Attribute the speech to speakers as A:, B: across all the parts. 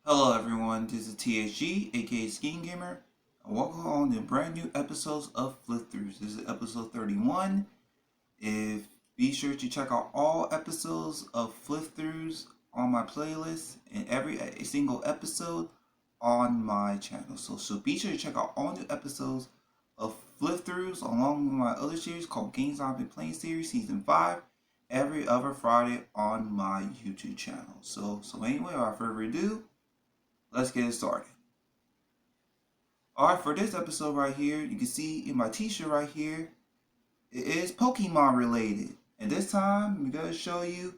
A: Hello everyone, this is THG, aka Skiing Gamer, and welcome on to brand new episodes of Flip Throughs. This is episode 31. Be sure to check out all episodes of Flip Throughs on my playlist and every single episode on my channel. So be sure to check out all new episodes of Flip Throughs along with my other series called Games I've Been Playing Series Season 5 every other Friday on my YouTube channel. So anyway, without further ado, let's get it started. Alright, for this episode right here, you can see in my t-shirt right here, it is Pokemon related. And this time, I'm going to show you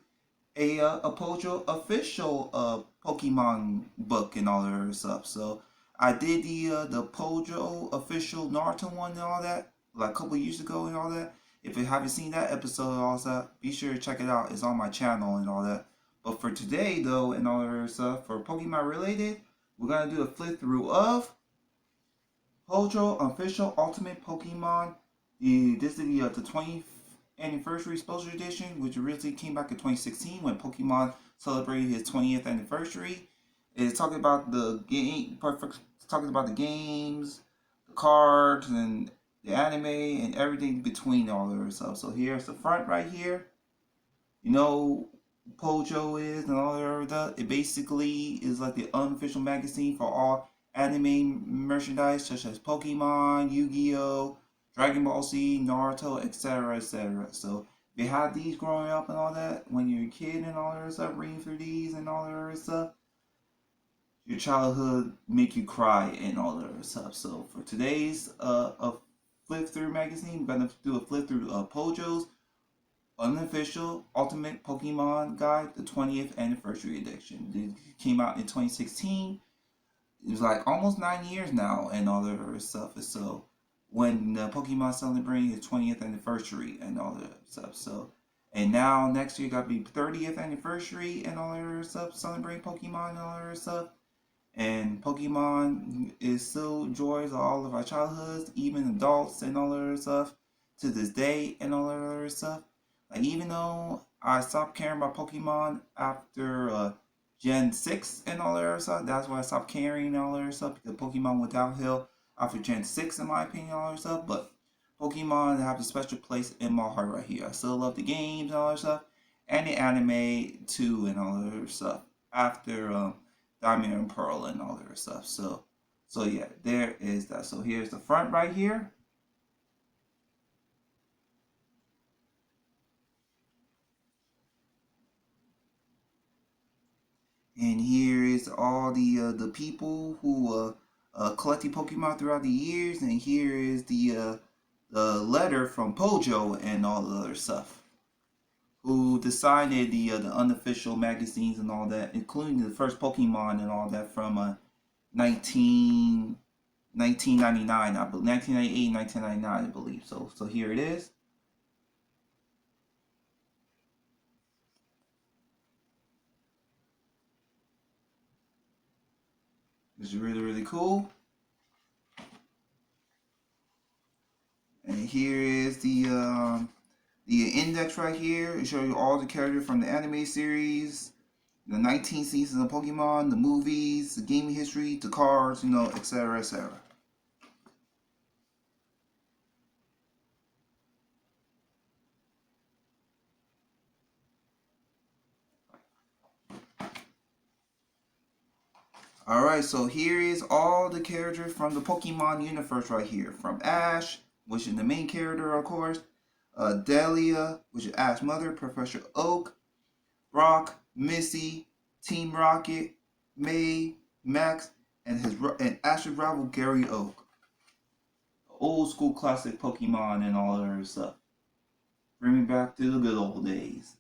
A: a Pojo official Pokemon book and all that other stuff. So, I did the Pojo official Naruto one and all that, like a couple years ago and all that. If you haven't seen that episode and all that, be sure to check it out. It's on my channel and all that. But for today, though, and all that other stuff, for Pokemon related, we're going to do a flip through of Pojo Official Ultimate Pokemon. This is the 20th anniversary special edition, which originally came back in 2016 when Pokemon celebrated his 20th anniversary. It's talking about the game, talking about the games, the cards, and the anime, and everything between all of that stuff. So here's the front right here. You know Pojo is and all that stuff. It basically is like the unofficial magazine for all anime merchandise such as Pokemon, Yu-Gi-Oh, Dragon Ball Z, Naruto, etc., etc. So if you had these growing up and all that, when you're a kid and all that stuff, reading through these and all that stuff, your childhood make you cry and all that stuff. So for today's flip through magazine, we're gonna do a flip through Pojo's Unofficial Ultimate Pokemon Guide, the 20th Anniversary Edition. It came out in 2016. It was like almost 9 years now and all that other stuff. So when Pokemon celebrating its 20th anniversary and all that stuff. So and now next year got to be 30th anniversary and all that other stuff, celebrating Pokemon and all that other stuff. And Pokemon is still joys of all of our childhoods, even adults and all that other stuff to this day and all that other stuff. Like even though I stopped caring about Pokemon after Gen 6 and all that other stuff, that's why I stopped caring and all that other stuff, because Pokemon went downhill after Gen 6 in my opinion and all that stuff. But Pokemon have a special place in my heart right here. I still love the games and all that stuff, and the anime too and all that other stuff after Diamond and Pearl and all that other stuff. So yeah, there is that. So here's the front right here. And here is all the people who collected Pokemon throughout the years, and here is the letter from Pojo and all the other stuff, who decided the unofficial magazines and all that, including the first Pokemon and all that from 1999, I believe, 1998, 1999, I believe. So here it is. It's really cool. And here is the index right here. It shows you all the characters from the anime series, the 19 seasons of Pokemon, the movies, the gaming history, the cards, etc., etc. Alright, so here is all the characters from the Pokemon universe right here. From Ash, which is the main character, of course. Delia, which is Ash's mother. Professor Oak. Brock, Missy, Team Rocket, May, Max, and Ash's rival Gary Oak. Old school classic Pokemon and all that other stuff. Bring me back to the good old days.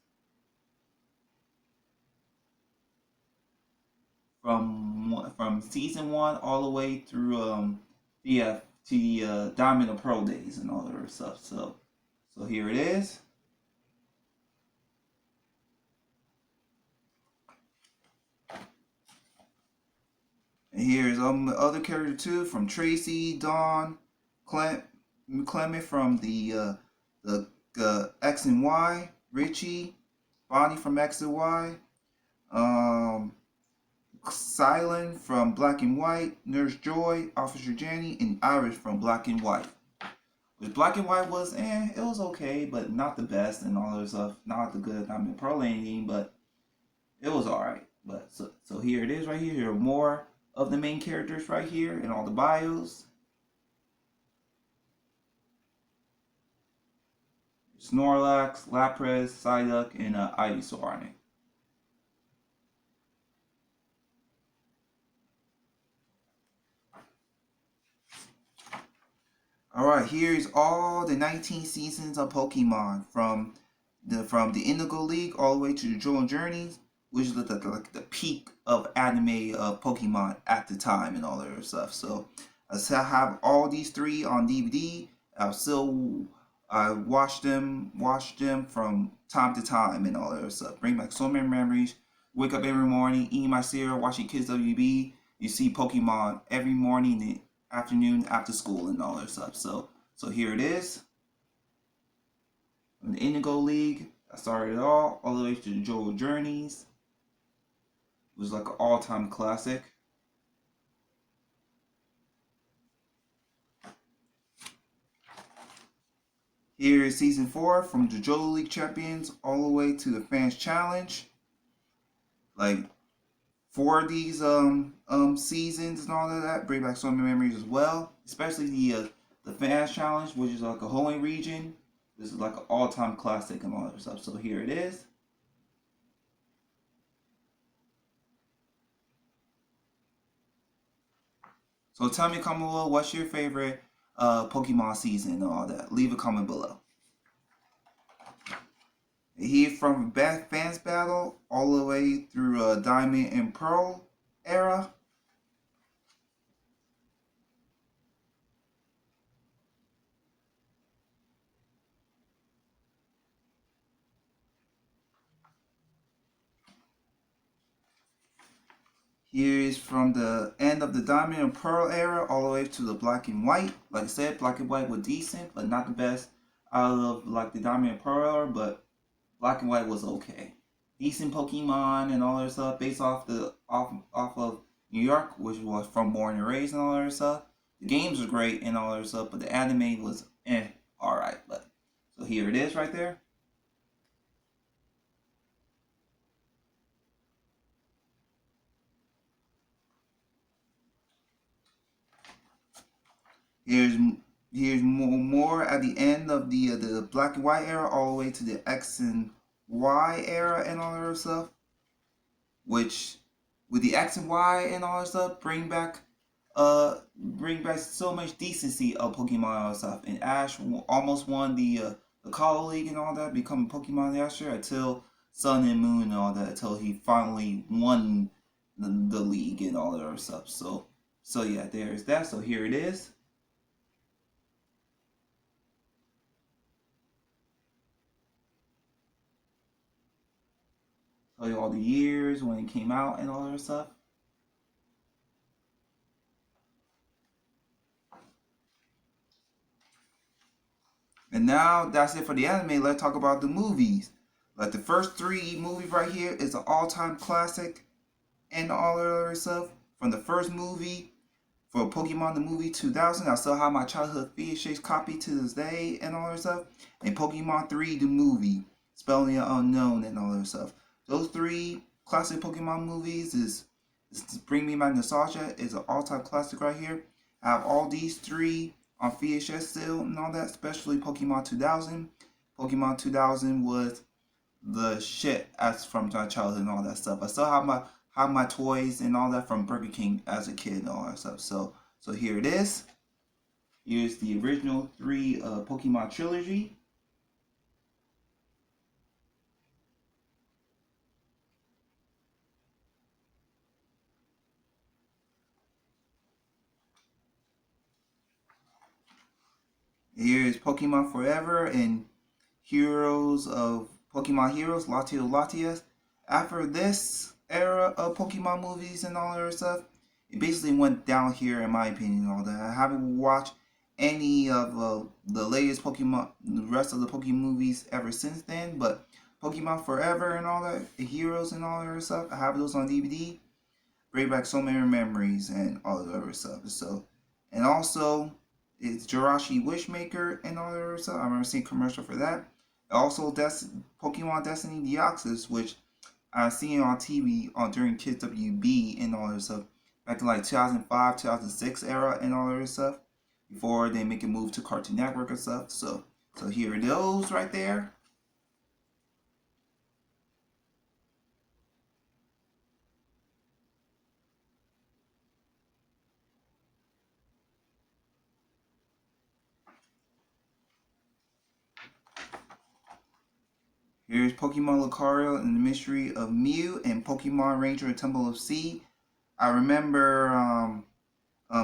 A: From season 1 all the way through to the Diamond and Pearl days and all that other stuff. So here it is. And here's other character too, from Tracy, Dawn, Clement from the X and Y, Richie, Bonnie from X and Y, Silent from Black and White, Nurse Joy, Officer Jenny, and Iris from Black and White. Which Black and White was, it was okay, but not the best and all that stuff. Not the good Diamond Pearl anything, but it was alright. But so here it is right here. Here are more of the main characters right here in all the bios. Snorlax, Lapras, Psyduck, and Ivysaur on it. Alright, here's all the 19 seasons of Pokemon from the Indigo League all the way to the Johto Journeys, which is like the peak of anime of Pokemon at the time and all that other stuff. So I still have all these three on DVD. I watch them from time to time and all that other stuff. Bring back so many memories. Wake up every morning, eating my cereal, watching Kids WB. You see Pokemon every morning and afternoon after school and all that stuff. So here it is. From the Indigo League, I started it all the way to the Johto Journeys. It was like an all-time classic. Here is season 4 from the Johto League Champions all the way to the Fans Challenge. Like 4 of these seasons and all of that bring back so many memories as well. Especially the Fans Challenge, which is like a Hoenn region. This is like an all-time classic and all that stuff. So here it is. So tell me, comment below, what's your favorite Pokemon season and all that. Leave a comment below. Here from Fans Battle all the way through Diamond and Pearl era. Here is from the end of the Diamond and Pearl era all the way to the Black and White. Like I said, Black and White were decent, but not the best out of like the Diamond and Pearl era, but Black and White was okay. Decent Pokemon and all that stuff based off of New York, which was from Born and Raised and all that stuff. The games were great and all that stuff, but the anime was alright. But so here it is right there. Here's more at the end of the Black and White era, all the way to the X and Y era and all that stuff. Which, with the X and Y and all that stuff, bring back so much decency of Pokemon and stuff. And Ash almost won the Call League and all that, becoming Pokemon last year until Sun and Moon and all that, until he finally won the league and all that other stuff. So yeah, there's that. So here it is. Tell you all the years when it came out and all that stuff. And now that's it for the anime. Let's talk about the movies. Like the first 3 movies right here is an all-time classic and all that other stuff. From the first movie for Pokemon the movie 2000, I still have my childhood VHS copy to this day and all that stuff. And Pokemon 3 the movie, Spelling the Unknown and all that stuff. Those 3 classic Pokemon movies is bring me my nostalgia. Is an all-time classic right here. I have all these 3 on VHS still and all that, especially Pokemon 2000. Pokemon 2000 was the shit as from my childhood and all that stuff. I still have my toys and all that from Burger King as a kid and all that stuff. So here it is. Here's the original 3 Pokemon trilogy. Here is Pokemon Forever and Heroes of Pokemon Heroes, Latias. After this era of Pokemon movies and all that stuff, it basically went down here in my opinion and all that. I haven't watched any of the latest Pokemon, the rest of the Pokemon movies ever since then, but Pokemon Forever and all that, Heroes and all that stuff, I have those on DVD. bring back so many memories and all the other stuff. So, and also it's Jirachi Wishmaker and all the other stuff. I remember seeing commercial for that. Also, Pokemon Destiny Deoxys, which I seen on TV on during Kids WB and all that stuff back in like 2005, 2006 era and all that stuff before they make a move to Cartoon Network and stuff. So here are those right there. Here's Pokemon Lucario and the Mystery of Mew and Pokemon Ranger and Temple of Sea. I remember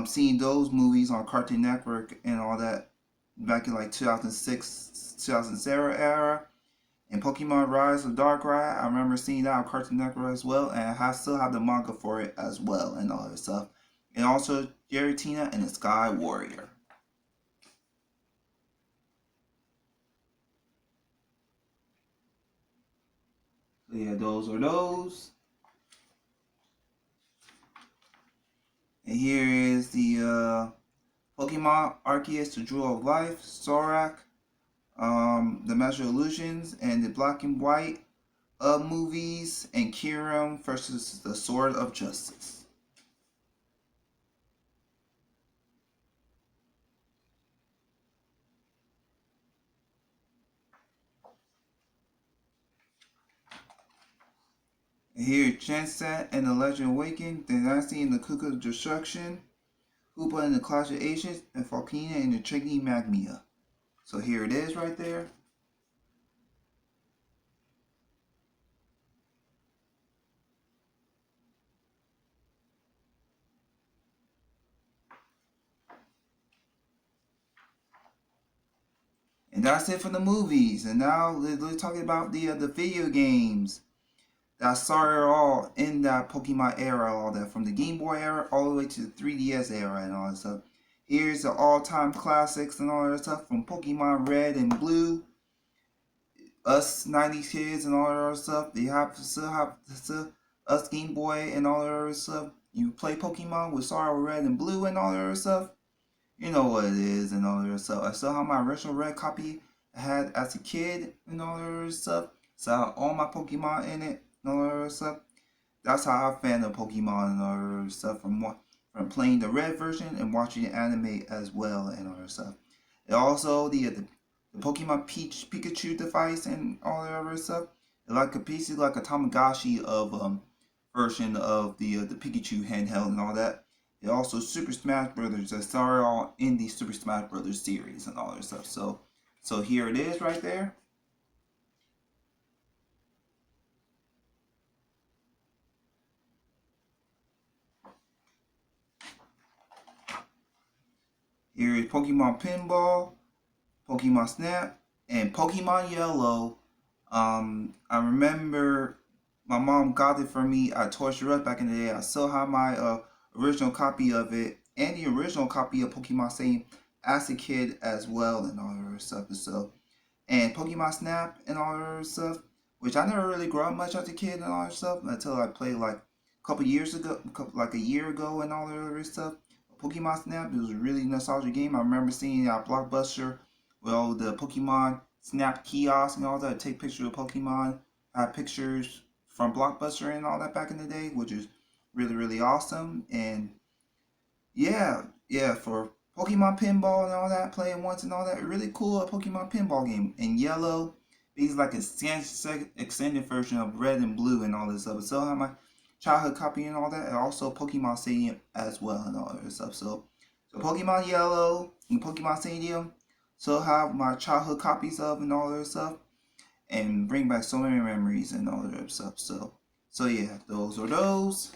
A: seeing those movies on Cartoon Network and all that back in like 2006, 2007 era. And Pokemon Rise of Darkrai, I remember seeing that on Cartoon Network as well, and I still have the manga for it as well and all that stuff. And also Giratina and the Sky Warrior. So yeah, those are those. And here is the Pokemon Arceus, the Jewel of Life, Zorak, the Master Illusions, and the Black and White movies, and Kyurem versus the Sword of Justice. And here, Jensen and the Legend Awakened, Dynasty and the Cook of Destruction, Hoopa and the Clash of Ancients, and Falkina and the Tricky Magmia. So here it is right there. And that's it for the movies. And now let's talk about the video games that started all in that Pokemon era, all that from the Game Boy era all the way to the 3DS era and all that stuff. Here's the all-time classics and all that stuff from Pokemon Red and Blue. Us 90s kids and all that other stuff. They still have us Game Boy and all that other stuff. You play Pokemon with Sorrow Red and Blue and all that other stuff. You know what it is and all that other stuff. I still have my original red copy I had as a kid and all that other stuff. So I have all my Pokemon in it and all that other stuff. That's how I fan of Pokemon and all that other stuff from playing the red version and watching the anime as well and all that stuff. And also the Pokemon Peach Pikachu device and all that other stuff. It's like a piece of like a Tamagotchi of version of the Pikachu handheld and all that. And also Super Smash Brothers that started all in the Super Smash Brothers series and all that stuff. So here it is right there. Here is Pokemon Pinball, Pokemon Snap, and Pokemon Yellow. I remember my mom got it for me at Toys R Us back in the day. I still have my original copy of it and the original copy of Pokemon Same as a kid as well and all that other stuff. And Pokemon Snap and all that other stuff, which I never really grew up much as a kid and all that stuff until I played like a couple years ago, like a year ago and all that other stuff. Pokemon Snap, it was a really nostalgic game. I remember seeing a Blockbuster with all the Pokemon Snap kiosks and all that. Take pictures of Pokemon, have pictures from Blockbuster and all that back in the day, which is really, really awesome. And yeah, for Pokemon Pinball and all that, playing once and all that, really cool Pokemon Pinball game. And Yellow, it's like a extended version of Red and Blue and all this stuff. So I have my childhood copy and all that, and also Pokemon Stadium as well and all that stuff. So Pokemon Yellow and Pokemon Stadium, so have my childhood copies of and all that stuff, and bring back so many memories and all that stuff. So yeah, those are those.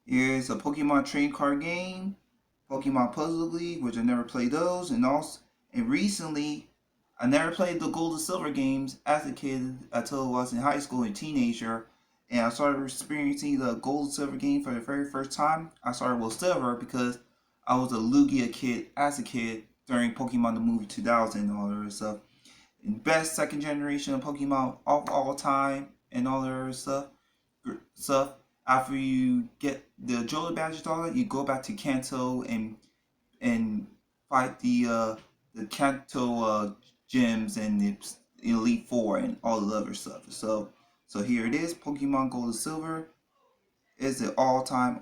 A: Here's a Pokemon trading card game, Pokemon Puzzle League, which I never played those, and recently I never played the Gold and Silver games as a kid until I was in high school and teenager, and I started experiencing the Gold and Silver game for the very first time. I started with Silver because I was a Lugia kid as a kid during Pokemon the movie 2000 and all that other stuff. And best second generation of Pokemon of all time and all that other stuff. After you get the Johto badges, all that, you go back to Kanto and fight the Kanto gyms and the Elite Four and all the other stuff. So here it is, Pokemon Gold and Silver is an all-time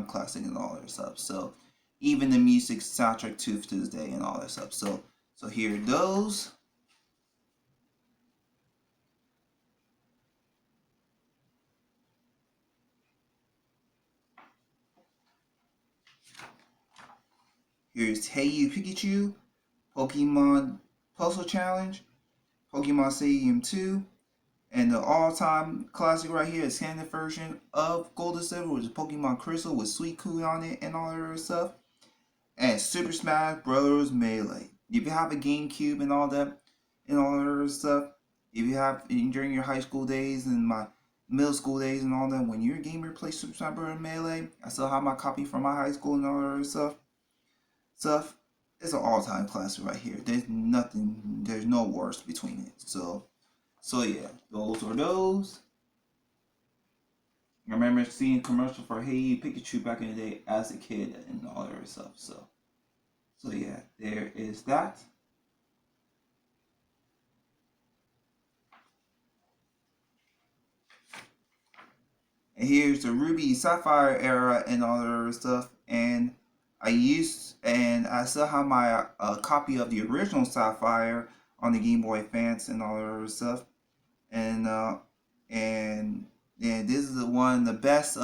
A: classic and all that stuff. So even the music soundtrack to this day and all that stuff. So here it goes. Here's Hey You Pikachu, Pokemon Puzzle Challenge, Pokemon Stadium 2, and the all-time classic right here is standard version of Gold and Silver, which is Pokemon Crystal with Suicune on it and all that other stuff. And Super Smash Bros. Melee. If you have a GameCube and all that and all that other stuff, if you have during your high school days and my middle school days and all that, when you're a gamer play Super Smash Bros. Melee, I still have my copy from my high school and all that other stuff. It's an all-time classic right here. There's no worse between it. So yeah, those are those. I remember seeing commercial for Hey Pikachu back in the day as a kid and all that stuff. So yeah, there is that. And here's the Ruby Sapphire era and all that other stuff. And I still have my copy of the original Sapphire on the Game Boy Advance and all that other stuff. And this is one of the best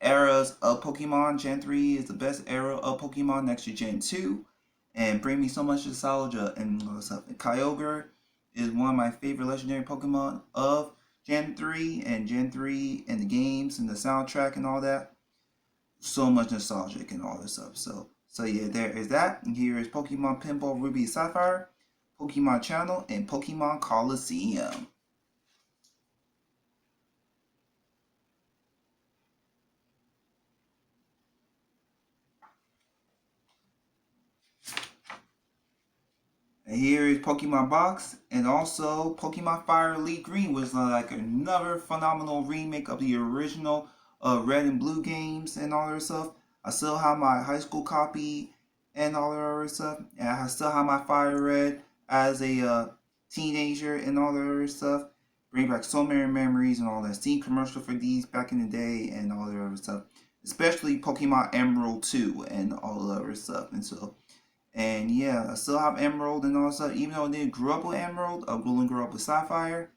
A: eras of Pokemon. Gen 3 is the best era of Pokemon next to Gen 2, and bring me so much nostalgia and all stuff. And Kyogre is one of my favorite legendary Pokemon of Gen 3 and the games and the soundtrack and all that. So much nostalgic and all this stuff. So yeah, there is that. And here is Pokemon Pinball Ruby Sapphire, Pokemon Channel, and Pokemon Coliseum. And here is Pokemon Box and also Pokemon Fire Elite Green, was like another phenomenal remake of the original Red and Blue games and all that stuff. I still have my high school copy and all that other stuff. And I still have my Fire Red as a teenager and all that other stuff. Bring back so many memories and all that. Seen commercial for these back in the day and all that other stuff. Especially Pokemon Emerald 2 and all the other stuff. And yeah, I still have Emerald and all that stuff. Even though I didn't grow up with Emerald, I didn't grow up with Sapphire.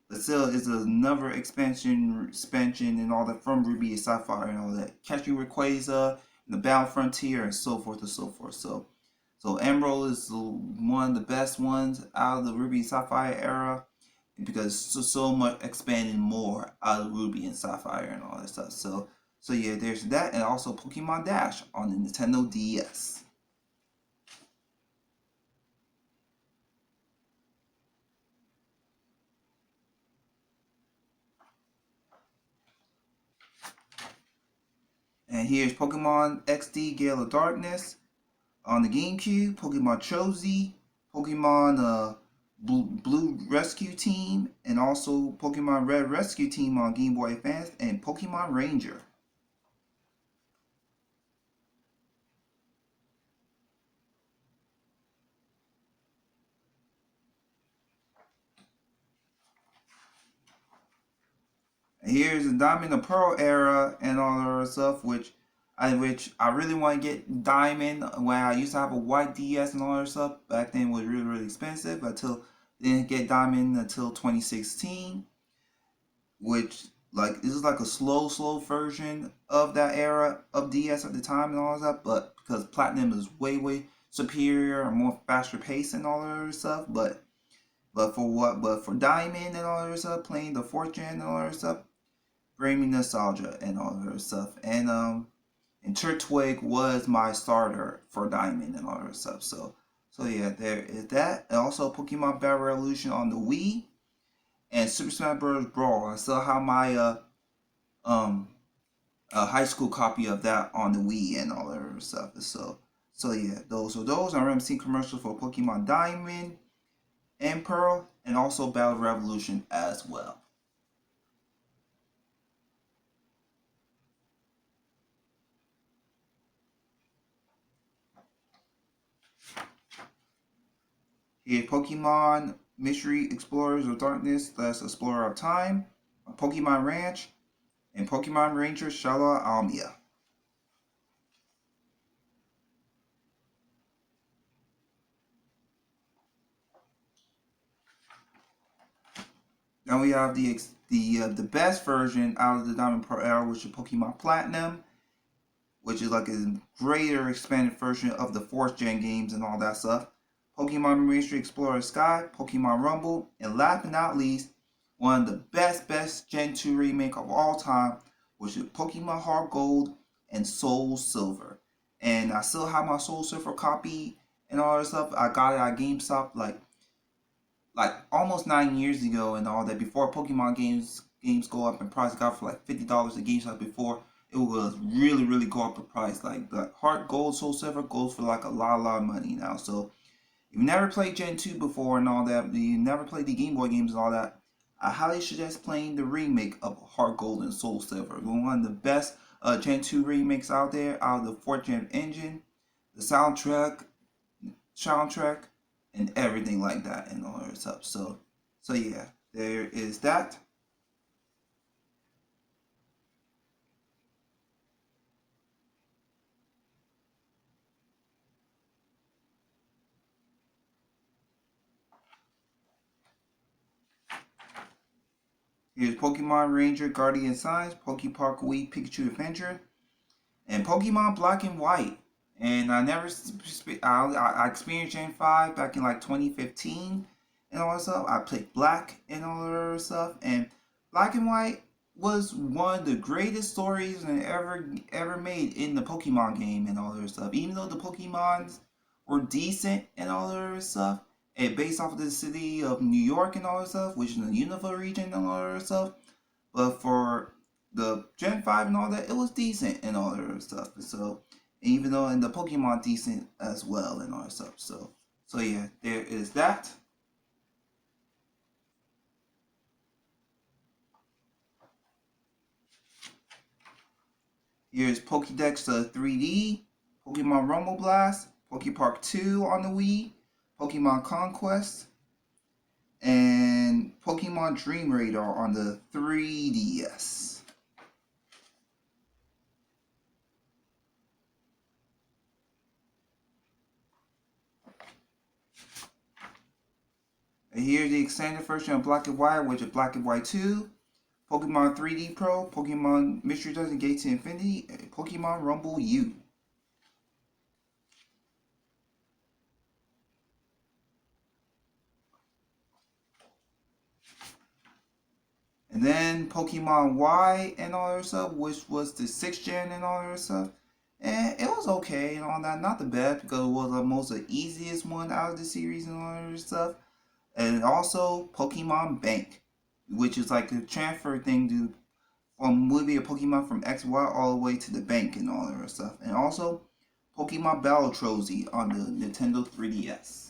A: But still, it's another expansion and all that from Ruby and Sapphire and all that. Catching Rayquaza, and the Battle Frontier, and so forth and so forth. So Emerald is one of the best ones out of the Ruby and Sapphire era, because so much expanding more out of Ruby and Sapphire and all that stuff. So yeah, there's that, and also Pokemon Dash on the Nintendo DS. And here's Pokemon XD Gale of Darkness on the GameCube, Pokemon Chozi, Pokemon Blue Rescue Team, and also Pokemon Red Rescue Team on Game Boy Advance, and Pokemon Ranger. And here's the Diamond and Pearl era and all that other stuff, which I really want to get Diamond. When I used to have a white DS and all that stuff back then, was really expensive. Until didn't get Diamond until 2016, which like this is like a slow version of that era of DS at the time and all that. But because Platinum is way superior and more faster paced and all that other stuff, but for Diamond and all that other stuff, playing the fourth gen and all that other stuff, bring me nostalgia and all that other stuff. And Turtwig was my starter for Diamond and all that stuff. So yeah, there is that. And also Pokemon Battle Revolution on the Wii and Super Smash Bros. Brawl. I still have my a high school copy of that on the Wii and all that other stuff. So yeah, those are MC commercials for Pokemon Diamond and Pearl, and also Battle Revolution as well. Here, Pokemon Mystery Explorers of Darkness, that's Explorer of Time, Pokemon Ranch, and Pokemon Ranger Shala Almia. Then we have the best version out of the Diamond Pearl era, which is Pokemon Platinum, which is like a greater expanded version of the 4th gen games and all that stuff. Pokemon Mystery Explorer Sky, Pokemon Rumble, and last but not least, one of the best Gen 2 remake of all time, which is Pokemon Heart Gold and Soul Silver. And I still have my Soul Silver copy and all that stuff. I got it at GameStop like almost 9 years ago and all that. Before Pokemon games go up in price, I got it for like $50 at GameStop. Before it was really go up in price. Like the Heart Gold, Soul Silver goes for like a lot of money now. So if you never played Gen 2 before and all that, you never played the Game Boy games and all that, I highly suggest playing the remake of Heart Gold and Soul Silver. One of the best Gen 2 remakes out there, out of the 4th gen engine. The soundtrack, and everything like that and all that stuff. So yeah, there is that. Here's Pokemon Ranger Guardian Signs, Pokepark Wii Pikachu Adventure, and Pokemon Black and White. And I experienced Gen 5 back in like 2015 and all that stuff. I played Black and all that stuff. And Black and White was one of the greatest stories ever made in the Pokemon game and all that stuff. Even though the Pokemons were decent and all that stuff, and based off of the city of New York and all that stuff, which is in the Unofficial region and all that stuff. But for the Gen 5 and all that, it was decent and all that stuff. So even though in the Pokemon decent as well and all that stuff. So yeah, there is that. Here's Pokédex 3D, Pokemon Rumble Blast, Pokepark 2 on the Wii, Pokemon Conquest, and Pokemon Dream Radar on the 3DS. And here's the extended version of Black and White, which is Black and White 2, Pokemon 3D Pro, Pokemon Mystery Dungeon Gate to Infinity, and Pokemon Rumble U. And then Pokemon Y and all that stuff, which was the 6th gen and all that stuff. And it was okay and all that. Not the best because it was the most easiest one out of the series and all that stuff. And also Pokemon Bank, which is like a transfer thing to from moving a Pokemon from XY all the way to the bank and all that stuff. And also Pokemon Battle Trophy on the Nintendo 3DS.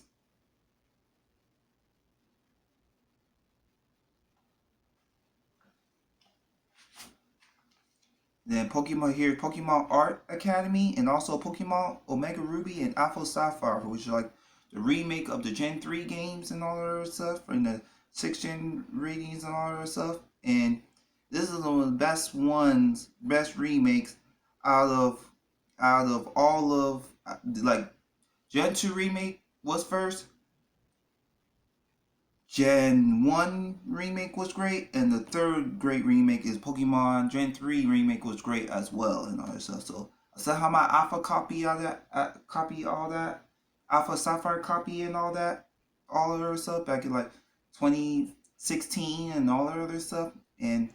A: Then Pokemon Art Academy, and also Pokemon Omega Ruby and Alpha Sapphire, which is like the remake of the Gen 3 games and all that stuff, and the 6th gen ratings and all that stuff. And this is one of the best remakes out of all of like Gen 2 remake was first, Gen 1 remake was great, and the third great remake is Pokemon Gen 3 remake was great as well, and all that stuff. So I still have my Alpha copy of that, Alpha Sapphire copy and all of that stuff back in like 2016 and all that other stuff, and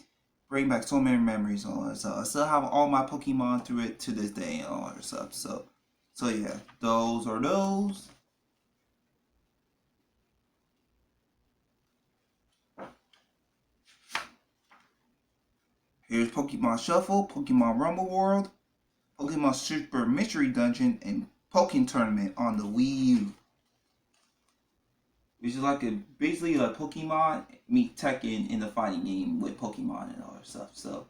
A: bring back so many memories and all that stuff. I still have all my Pokemon through it to this day and all that stuff. So yeah, those are those. Here's Pokemon Shuffle, Pokemon Rumble World, Pokemon Super Mystery Dungeon, and Pokémon Tournament on the Wii U. Which is like basically like Pokemon meet Tekken in the fighting game with Pokemon and all that stuff. So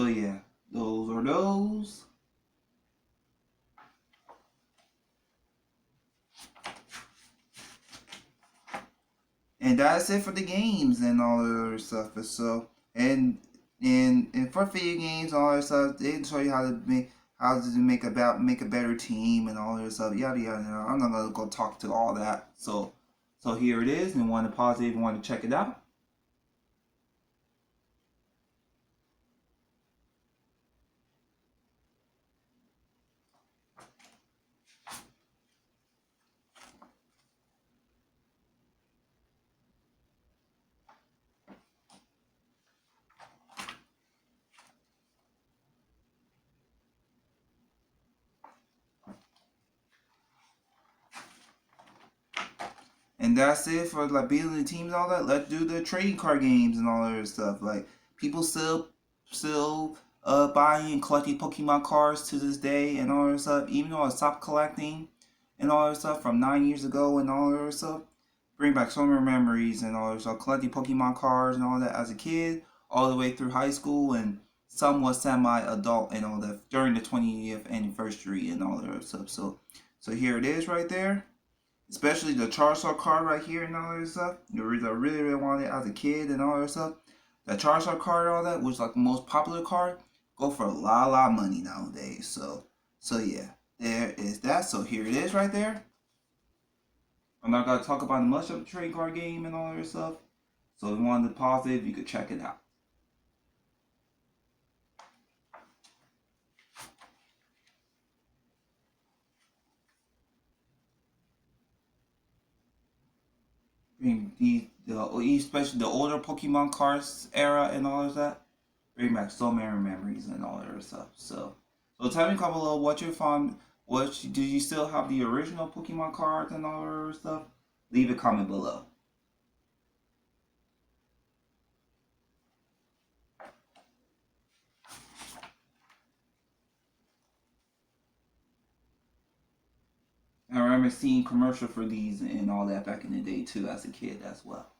A: yeah, those are those. And that's it for the games and all the other stuff. And for video games, all that stuff, they show you how to make a better team and all that stuff. Yada yada yada. I'm not gonna go talk to all that. So here it is. And want to pause it if you want to check it out. And that's it for like building the teams and all that. Let's do the trading card games and all that other stuff. Like people still buying and collecting Pokemon cards to this day and all that stuff. Even though I stopped collecting and all that stuff from 9 years ago and all that stuff. Bring back so many memories and all that stuff. Collecting Pokemon cards and all that as a kid, all the way through high school and somewhat semi-adult and all that during the 20th anniversary and all that other stuff. So here it is right there. Especially the Charizard card right here and all that stuff. The reason I really wanted it as a kid and all that stuff. The Charizard card and all that, which is like the most popular card, go for a lot of money nowadays. So yeah, there is that. So here it is right there. I'm not gonna talk about much of the trading card game and all that stuff. So if you wanted to pause it, you could check it out. Especially the older Pokemon cards era and all of that. Bring back so many memories and all that other stuff. So tell me, comment below what you found. Do you still have the original Pokemon cards and all that other stuff? Leave a comment below. And I remember seeing commercial for these and all that back in the day too, as a kid as well.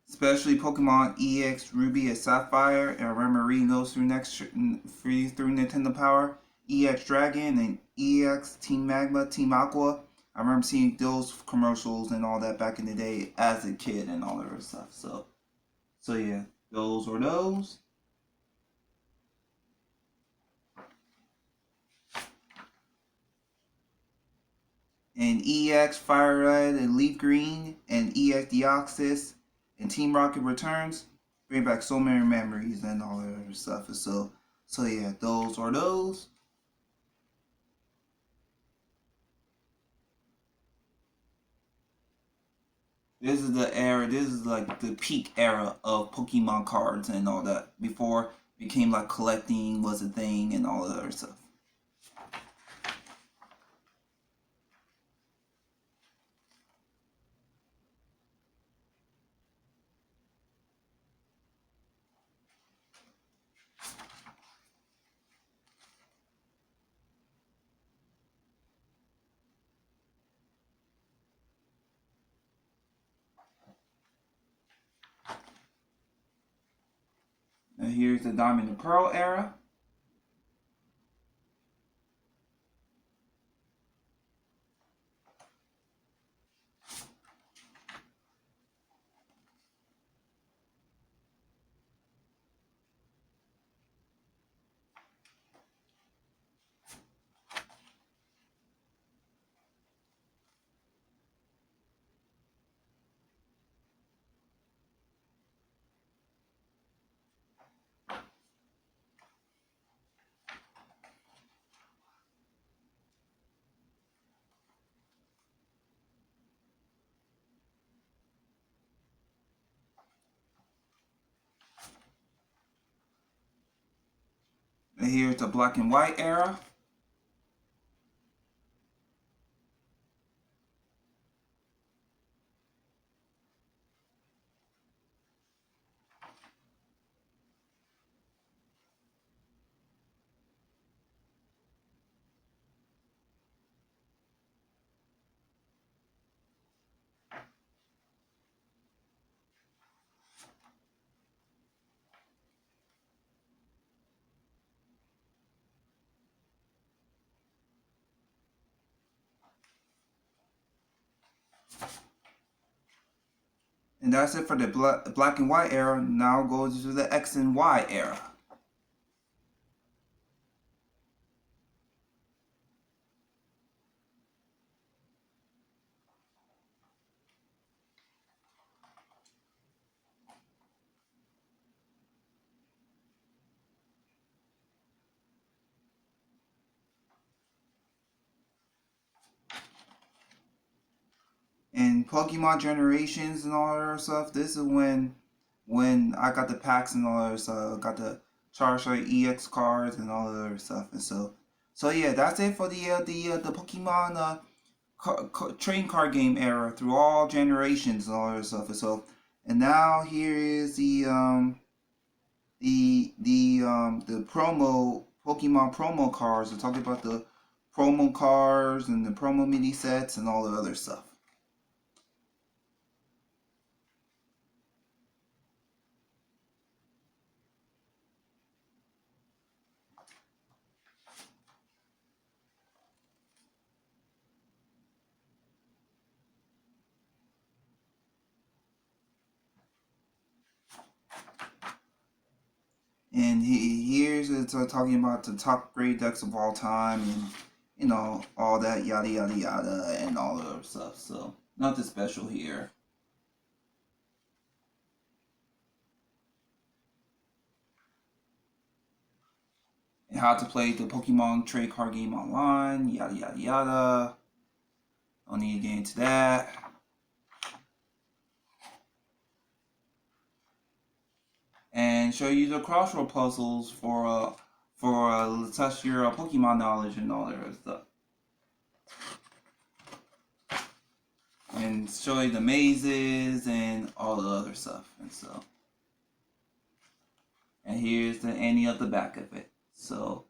A: Especially Pokemon EX Ruby and Sapphire, and I remember reading those through Nintendo Power. EX Dragon and EX Team Magma, Team Aqua. I remember seeing those commercials and all that back in the day as a kid and all that other stuff. So yeah, those are those. And EX Fire Red and Leaf Green and EX Deoxys and Team Rocket Returns bring back so many memories and all that other stuff. So yeah, those are those. This is the era. This is like the peak era of Pokemon cards and all that. Before it became like collecting was a thing and all that other stuff. And here's the Diamond and Pearl era. And here's the black and white era. And that's it for the black and white era. Now goes to the X and Y era. And Pokemon generations and all that stuff. This is when I got the packs and all that stuff. I got the Charizard EX cards and all that other stuff. And so yeah, that's it for the Pokemon trading card game era through all generations and all that stuff. And now here is the promo Pokemon promo cards. We're talking about the promo cards and the promo mini sets and all the other stuff. And here's it's talking about the top grade decks of all time, and you know all that yada yada yada and all the other stuff. So nothing special here. And how to play the Pokemon trade card game online, yada yada yada. Don't need to get into that. And show you the crossroad puzzles for test your Pokemon knowledge and all that other stuff. And show you the mazes and all the other stuff. And here's the ending of the back of it. So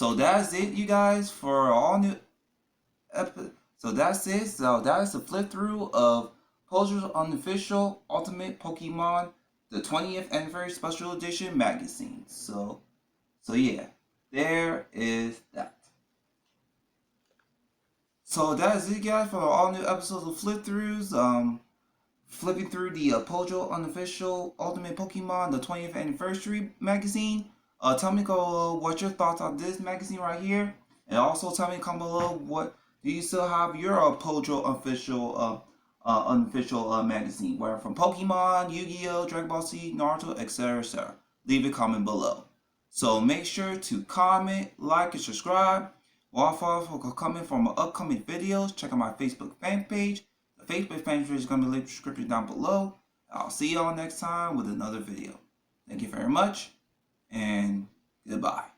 A: that's it, you guys, for all new episode. So that's it. So that is the flip through of Pojo's Unofficial Ultimate Pokemon, the 20th Anniversary Special Edition magazine. So yeah, there is that. So that is it, guys, for all new episodes of flip throughs. Flipping through the Pojo Unofficial Ultimate Pokemon, the 20th Anniversary magazine. Tell me what your thoughts on this magazine right here, and also tell me comment below what do you still have your Pojo unofficial magazine, whether from Pokemon, Yu-Gi-Oh, Dragon Ball Z, Naruto, etc., etc. Leave a comment below. So make sure to comment, like, and subscribe. Also, for coming from upcoming videos, check out my Facebook fan page. The Facebook fan page is going to be linked in the description down below. I'll see y'all next time with another video. Thank you very much, and goodbye.